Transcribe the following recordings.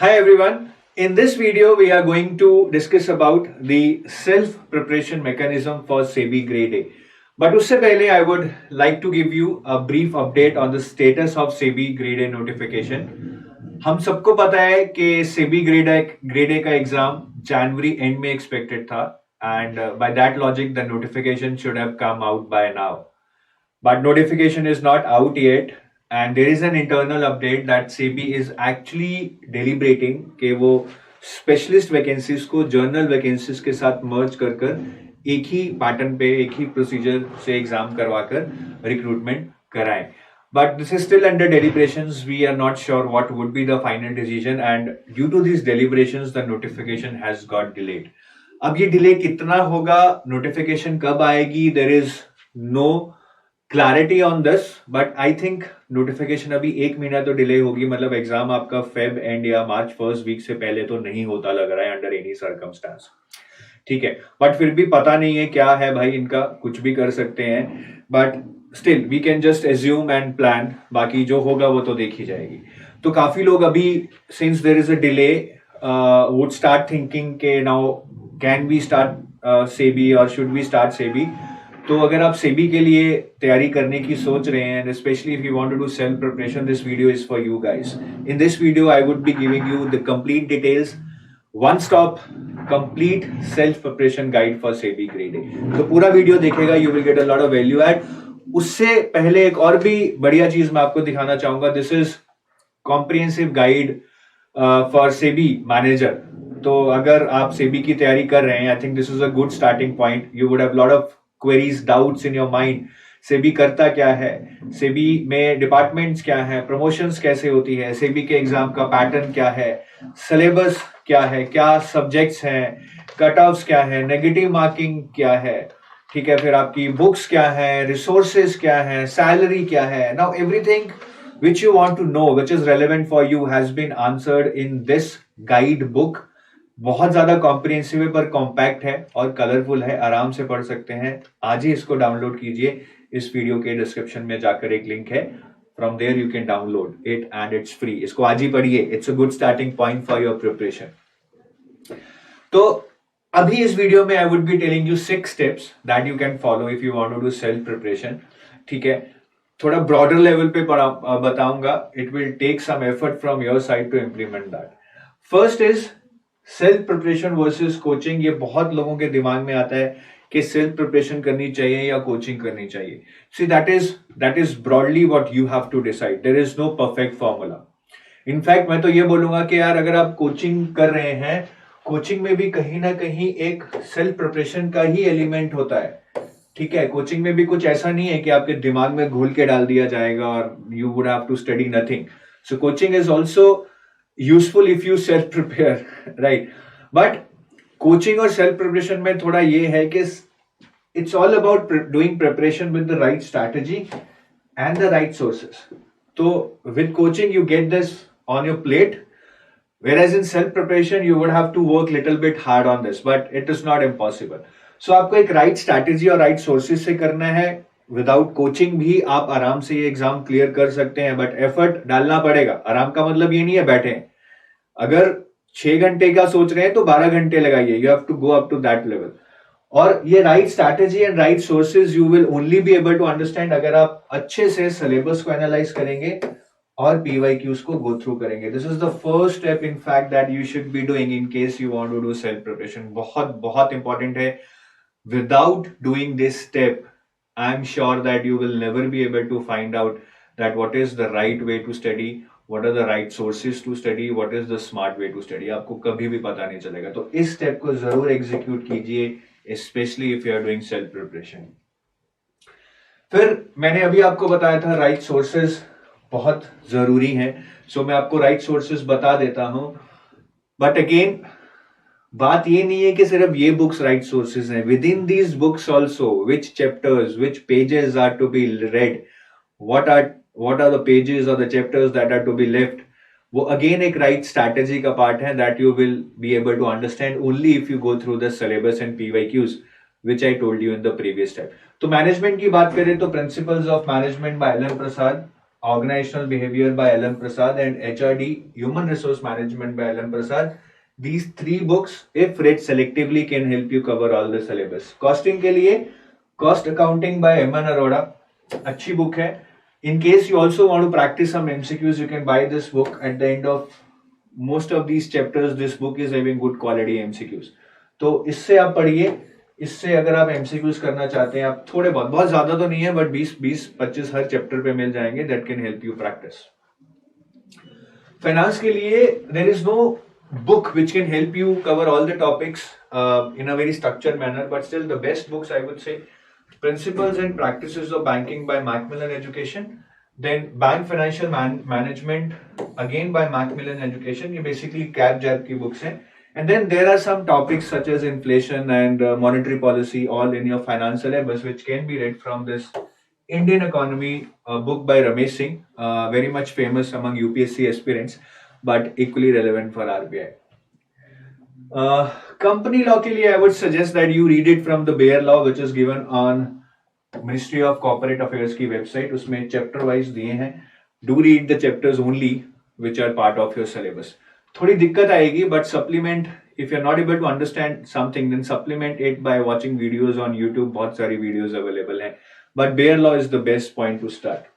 Hi everyone. In this video, we are going to discuss about the self-preparation mechanism for SEBI Grade A. But उससे पहले I would like to give you a brief update on the status of SEBI Grade A notification. हम सबको पता है कि SEBI Grade A का exam January and में expected था and by that logic the notification should have come out by now. But notification is not out yet. And there is an internal update that SEBI is actually deliberating कि वो specialist vacancies को journal vacancies के साथ मर्ज कर एक ही pattern पे एक ही procedure से एग्जाम करवाकर रिक्रूटमेंट कराएं. But this is still under deliberations. We are not sure what would be the final decision, and due to these deliberations, the notification has got delayed. अब ये डिले कितना होगा, notification कब आएगी, there is no clarity on this, but I think notification अभी 1 महीना तो delay होगी. मतलब एग्जाम आपका फेब एंड या मार्च फर्स्ट वीक से पहले तो नहीं होता लग रहा है अंडर एनी सर्कमस्टांस. ठीक है, बट फिर भी पता नहीं है क्या है भाई, इनका कुछ भी कर सकते हैं. But still we can just assume and plan, बाकी जो होगा वो तो देखी जाएगी. तो काफी लोग अभी since there is a delay would start thinking के now can we start SEBI और शुड वी स्टार्ट सेबी. तो अगर आप सेबी के लिए तैयारी करने की सोच रहे हैं, specially if you want to do self preparation, this video is for you guys. In this video I would be giving you the complete details, one stop complete self preparation guide for SEBI grade A. तो पूरा video देखेगा, you will get a lot of value add. उससे पहले एक और भी बढ़िया चीज मैं आपको दिखाना चाहूंगा. This is comprehensive guide for SEBI manager. तो अगर आप सेबी की तैयारी कर रहे हैं, I think this is a good starting point. You would have lot of queries, doubts in your mind. SEBI करता क्या है, सेबी में डिपार्टमेंट्स क्या है, प्रमोशंस कैसे होती है, सेबी के एग्जाम का पैटर्न क्या है, सिलेबस क्या है, क्या सब्जेक्ट्स हैं, कट ऑफ्स क्या है, नेगेटिव मार्किंग क्या है, ठीक है, फिर आपकी बुक्स क्या है, रिसोर्सेज क्या है, सैलरी क्या है. Now everything which you want to know, which is relevant for you, has been answered in this guide book. बहुत ज्यादा कॉम्प्रिहेंसिव है पर कॉम्पैक्ट है और कलरफुल है, आराम से पढ़ सकते हैं. आज ही इसको डाउनलोड कीजिए. इस वीडियो के डिस्क्रिप्शन में जाकर एक लिंक है, from there you can download it and it's free. इसको आज ही पढ़िए. It's a good starting point for your preparation. तो अभी इस वीडियो में I would be telling you 6 steps that you can follow if you want to do self preparation. ठीक है, थोड़ा ब्रॉडर लेवल पे बताऊंगा. It will take some effort from your side to implement that. First is self preparation versus coaching. ये बहुत लोगों के दिमाग में आता है कि सेल्फ प्रिपरेशन करनी चाहिए या कोचिंग करनी चाहिए. See that is broadly what you have to decide. There is no perfect formula. In fact मैं तो ये बोलूंगा कि यार अगर आप कोचिंग कर रहे हैं, कोचिंग में भी कहीं ना कहीं एक सेल्फ प्रिपरेशन का ही एलिमेंट होता है. ठीक है, कोचिंग में भी कुछ ऐसा नहीं है कि आपके दिमाग में घोल के डाल दिया जाएगा और you would have to study nothing. So coaching is also useful if you self prepare, right. But coaching और सेल्फ प्रिपरेशन में थोड़ा ये है कि it's all about doing preparation with the right strategy and the right sources. तो with coaching you get this on your plate, whereas in self preparation you would have to work little bit hard on this, but it is not impossible. So आपको एक right strategy और right sources से करना है. Without coaching भी आप आराम से ये एग्जाम क्लियर कर सकते हैं, बट एफर्ट डालना पड़ेगा. आराम का मतलब ये नहीं है बैठे. अगर 6 घंटे का सोच रहे हैं तो 12 घंटे लगाइए. You have to go up to that level. और ये right strategy and right sources you will only be able to understand अगर आप अच्छे से सिलेबस को एनालाइज करेंगे और PYQs को गो थ्रू करेंगे. This is the first step in fact that you should be doing in case you want to do self preparation. बहुत बहुत इंपॉर्टेंट है. Without doing this step, I'm sure that you will never be able to find out that what is the right way to study, what are the right sources to study, what is the smart way to study. आपको कभी भी पता नहीं चलेगा. तो इस step को जरूर एग्जीक्यूट कीजिए, especially if you are doing self preparation. फिर मैंने अभी आपको बताया था राइट सोर्सेज बहुत जरूरी हैं. सो मैं आपको राइट सोर्सेज बता देता हूं. बट अगेन बात ये नहीं है कि सिर्फ ये बुक्स राइट सोर्सेज हैं. With in these books also which chapters, which pages are to be read, what are the pages और the chapters that are to be left, वो अगेन एक राइट स्ट्रैटेजी का पार्ट है that you will be able to understand only if you go through the syllabus and PYQs which I told you in the previous step. तो management की बात करें तो principles of management by LM Prasad Organizational Behavior by L.M. Prasad, and HRD, Human Resource Management by L.M. Prasad. These 3 books, if read selectively, can help you cover all the syllabus. Costing के लिए Cost Accounting by M.N. Arora, अच्छी book है. In case you also want to practice some MCQs, you can buy this book. At the end of most of these chapters, this book is having good quality MCQs. तो इससे आप पढ़िए. इससे अगर आप MCQs करना चाहते हैं, आप थोड़े बहुत ज्यादा तो नहीं है, बट 20-25 हर चैप्टर पे मिल जाएंगे. That can help you practice. Finance के लिए there is no book which can help you cover all the topics in a very structured manner, but still the best books I would say Principles and Practices of Banking by Macmillan Education, then Bank Financial Management again by Macmillan Education. ये basically cap jab की books हैं. And then there are some topics such as inflation and monetary policy all in your finance syllabus, which can be read from this Indian Economy book by Ramesh Singh, very much famous among UPSC aspirants, but equally relevant for RBI. Company law के लिए I would suggest that you read it from the Bayer Law, which is given on Ministry of Corporate Affairs की website. उसमें chapter wise दिए हैं. Do read the chapters only which are part of your syllabus. थोड़ी दिक्कत आएगी, but supplement, if you're not able to understand something, then supplement it by watching videos on YouTube. बहुत सारी videos available हैं, but Bayer Law is the best point to start.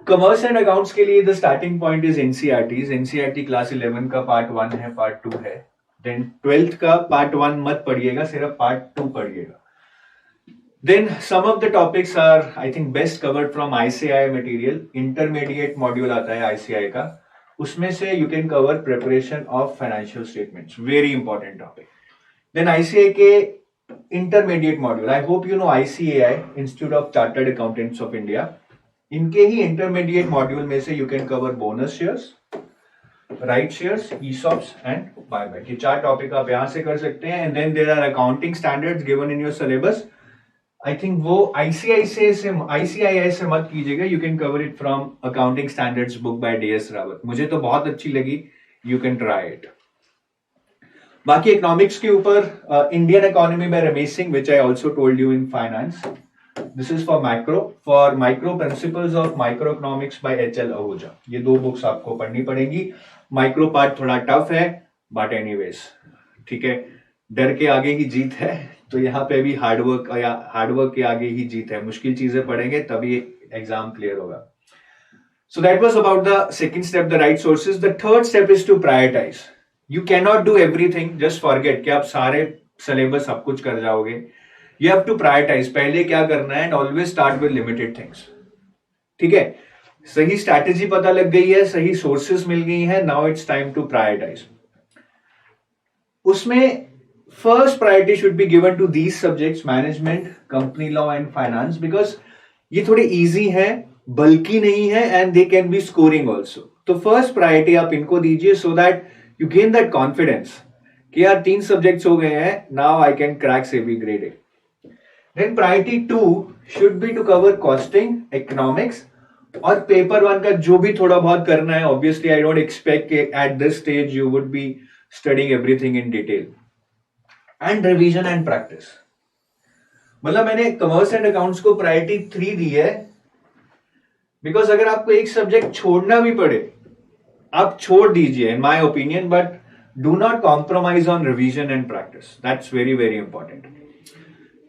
Commerce and Accounts के लिए the starting point is NCERTs. NCERT class 11 का part 1 है, part 2 है. Then 12th का part 1 मत पढ़िएगा, सिर्फ part 2 पढ़िएगा. Then some of the topics are I think best covered from ICAI material. Intermediate module आता है ICAI का, उसमें से you can cover preparation of financial statements. Very important topic. Then ICAI के intermediate module. I hope you know ICAI, Institute of Chartered Accountants of India. इनके ही intermediate module में से you can cover bonus shares, right shares, ESOPs and buyback. ये 4 topic आप यहां से कर सकते हैं. And then there are accounting standards given in your syllabus. I think वो ICAI से मत कीजिएगा. You can cover it from accounting standards book by DS Rawat. मुझे तो बहुत अच्छी लगी. You can try it. बाकी इकोनॉमिक्स के ऊपर Indian economy by Ramesh Singh, which I also told you in finance. This is for macro. For micro, Principles of Microeconomics by HL Ahuja. ये 2 books आपको पढ़नी पड़ेंगी. माइक्रो पार्ट थोड़ा टफ है, but anyways ठीक है. डर के आगे ही जीत है, तो यहाँ पे भी हार्डवर्क के आगे ही जीत है. मुश्किल चीजें पढ़ेंगे तभी एग्जाम क्लियर होगा. So that was about the second step, the right sources. The third step is to prioritize. You cannot do everything. Just forget कि आप सारे सिलेबस सब कुछ कर जाओगे. You have to prioritize. पहले क्या करना है, and always start with limited things. ठीक है, सही स्ट्रैटेजी पता लग गई है, सही सोर्सेस मिल गई हैं. Now it's time to prioritize. उसमें first priority should be given to these subjects, management, company law and finance, because ये थोड़े इजी हैं, बल्कि नहीं है, and they can be scoring also. तो फर्स्ट प्रायोरिटी आप इनको दीजिए, so that you gain that confidence कि यार 3 सब्जेक्ट्स हो गए हैं, now I can crack SEBI grade A. Then priority 2 should be to cover costing, economics, और पेपर 1 का जो भी थोड़ा बहुत करना है. Obviously, I don't expect at this stage you would be studying everything in detail. And revision and practice. मतलब मैंने कॉमर्स एंड अकाउंट्स को प्रायोरिटी 3 दी है, बिकॉज अगर आपको एक सब्जेक्ट छोड़ना भी पड़े, आप छोड़ दीजिए, in my opinion, but do not compromise on revision and practice. That's very very important.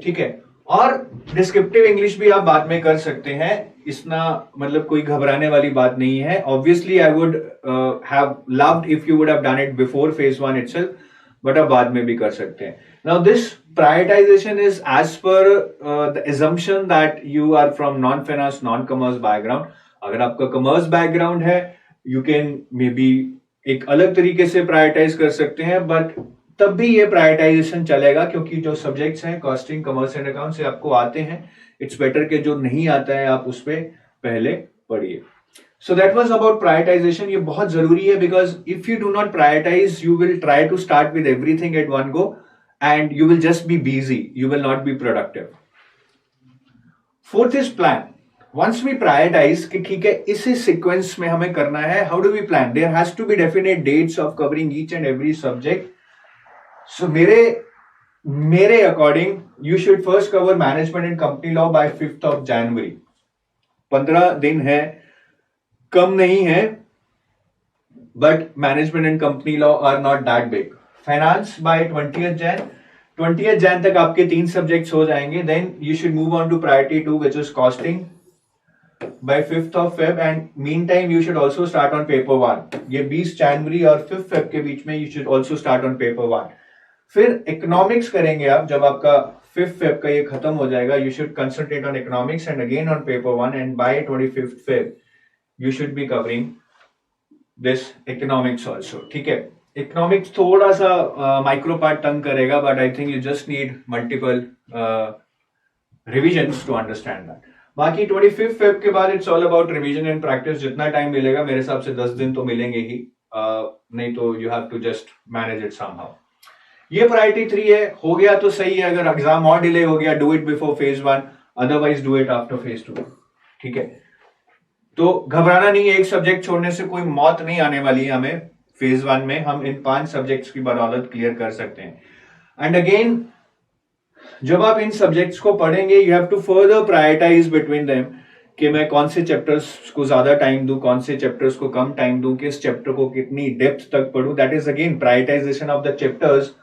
ठीक है. और डिस्क्रिप्टिव इंग्लिश भी आप बाद में कर सकते हैं. इतना मतलब कोई घबराने वाली बात नहीं है. Obviously I would have loved if you would have done it before phase 1 itself, but आप बाद में भी कर सकते हैं. Now this prioritization is as per the assumption that you are from non finance, non commerce background. अगर आपका commerce background है, यू कैन मे बी एक अलग तरीके से प्रायोरिटाइज कर सकते हैं, बट तब भी ये प्रायोरिटाइजेशन चलेगा, क्योंकि जो सब्जेक्ट्स हैं कॉस्टिंग, कॉमर्स एंड अकाउंट से आपको आते हैं. इट्स बेटर के जो नहीं आता है आप उस पर पहले पढ़िए. So that was about prioritization. ये बहुत जरूरी है, because if you do not prioritize, you will try to start with everything at one go and you will just be busy, you will not be productive. Fourth is plan. Once we prioritize कि ठीक है इसी sequence में हमें करना है, how do we plan? There has to be definite dates of covering each and every subject. So मेरे according you should first cover management and company law by 5th of January. 15 दिन है, कम नहीं है, but management and company law are not that big. Finance by 20th Jan तक आपके 3 subjects हो जाएंगे. Then you should move on to priority 2, which is costing by 5th of Feb, and meantime you should also start on paper 1. ये 20 जनवरी और 5th Feb के बीच में you should also start on paper 1. फिर economics करेंगे आप, जब आपका 5th Feb का ये खत्म हो जाएगा, you should concentrate on economics and again on paper 1, and by 25th Feb you should be covering this economics also. ठीक है, economics थोड़ा सा माइक्रो पार्ट तंग करेगा, but I think you just need multiple revisions to understand that. बाकी 25th Feb के बाद it's all about revision and practice. जितना टाइम मिलेगा मेरे हिसाब से 10 दिन तो मिलेंगे ही, नहीं तो you have to just manage it somehow. ये प्रायोरिटी 3 है, हो गया तो सही है. अगर एग्जाम और डिले हो गया, do it before phase 1, otherwise do it after phase 2. ठीक है, तो घबराना नहीं है, एक सब्जेक्ट छोड़ने से कोई मौत नहीं आने वाली है हमें. फेज 1 में हम इन 5 सब्जेक्ट्स की बदौलत क्लियर कर सकते हैं. एंड अगेन जब आप इन सब्जेक्ट्स को पढ़ेंगे, you have to further prioritize between them कि मैं कौन से चैप्टर्स को ज्यादा टाइम दूं, कौन से चैप्टर्स को कम टाइम दूं, किस चैप्टर को कितनी डेप्थ तक पढूं. That is again prioritization of the chapters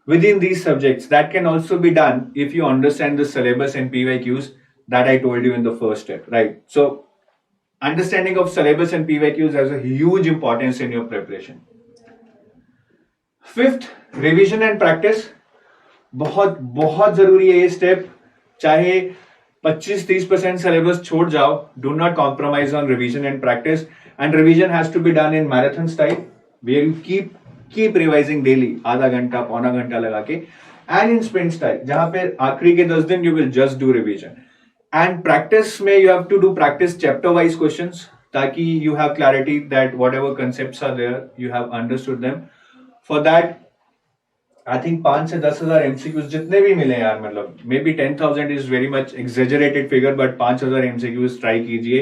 within these subjects. That can also be done if you understand the syllabus and PYQs that I told you in the first step, right? So understanding of syllabus and PYQs has a huge importance in your preparation. 5th, revision and practice. बहुत बहुत जरूरी है ये step. चाहे 25-30% syllabus छोड़ जाओ, do not compromise on revision and practice. And revision has to be done in marathon style, where you keep revising daily, आधा घंटा पौना घंटा लगा के, and in sprint style, जहां पे आखिरी के 10 दिन you will just do revision. And practice में you have to do practice chapter wise questions, ताकि you have clarity that whatever concepts are there you have understood them. For that I think 5 से 10,000 MCQs जितने भी मिले यार, मतलब maybe 10,000 is very much exaggerated figure, but 5,000 MCQs try कीजिए.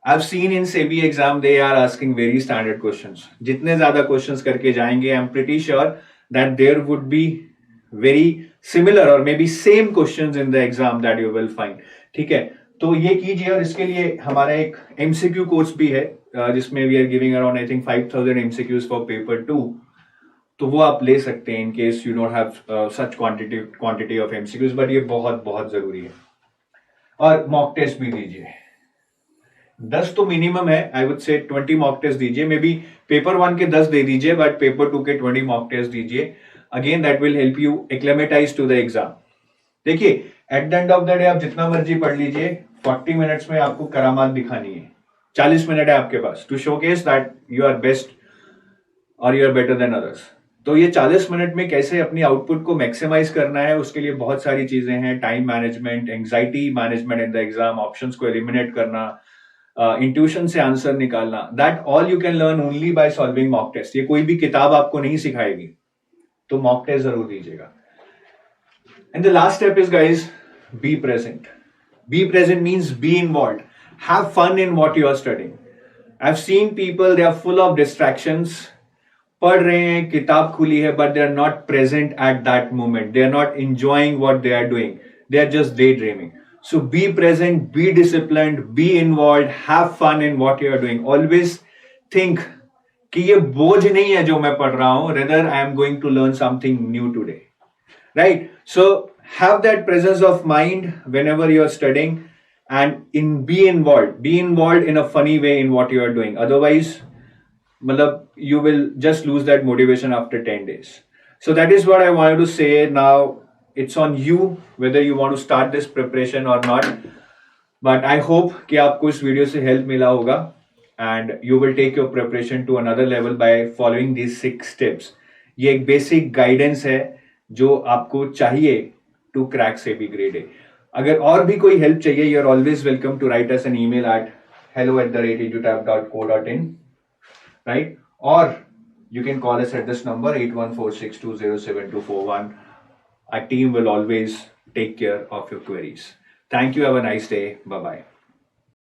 I've seen in SEBI exam they are asking very standard questions. जितने ज्यादा questions करके जाएंगे, I'm pretty sure that there would be very similar or maybe same questions in the exam that you will find. ठीक है, तो ये कीजिए. और इसके लिए हमारा एक MCQ कोर्स भी है, जिसमें we are giving around I think 5,000 MCQs for paper 2. तो वो आप ले सकते हैं in case you don't have such quantity of MCQs, but ये बहुत बहुत जरूरी है. और मॉक टेस्ट भी दीजिए. 10 तो मिनिमम है, I would say 20 mock test दीजिए. मे बी पेपर 1 के 10 दे दीजिए, बट पेपर 2 के 20 मॉक टेस्ट दीजिए. Again that will help you acclimatize to the exam. देखिए, at the end of the day आप जितना मर्जी पढ़ लीजिए, 40 मिनट्स में आपको करामात दिखानी है. 40 मिनट है आपके पास to showcase that you are best और you are better than others. तो ये 40 मिनट में कैसे अपनी आउटपुट को मैक्सिमाइज करना है, उसके लिए बहुत सारी चीजें हैं. Time management, anxiety management in the exam, options को एलिमिनेट करना, इंट्यूशन से आंसर निकालना. That all you can learn only by solving mock test. ये कोई भी किताब आपको नहीं सिखाएगी, तो मॉक टेस्ट जरूर दीजिएगा. And the last step is guys, be present. Be present means be involved. Have fun in what you are studying. I have seen people, they are full of distractions. पढ़ रहे हैं, किताब खुली है, but they are not present at that moment. They are not enjoying what they are doing. They are just daydreaming. So be present, be disciplined, be involved, have fun in what you are doing. Always think कि ये बोझ नहीं है जो मैं पढ़ रहा हूं, rather I am going to learn something new today. Right? So have that presence of mind whenever you are studying, and be involved in a funny way in what you are doing. Otherwise, you will just lose that motivation after 10 days. So that is what I wanted to say. Now it's on you whether you want to start this preparation or not, but I hope कि आपको इस video से help मिला होगा, and you will take your preparation to another level by following these 6 steps. ये एक basic guidance है जो आपको चाहिए to crack SEBI grade A. अगर और भी कोई हेल्प चाहिए, you are always welcome to write us an email at hello@edutap.co.in, right? Or you can call us at this number 8146207241. Our team will always take care of your queries. Thank you. Have a nice day. Bye-bye.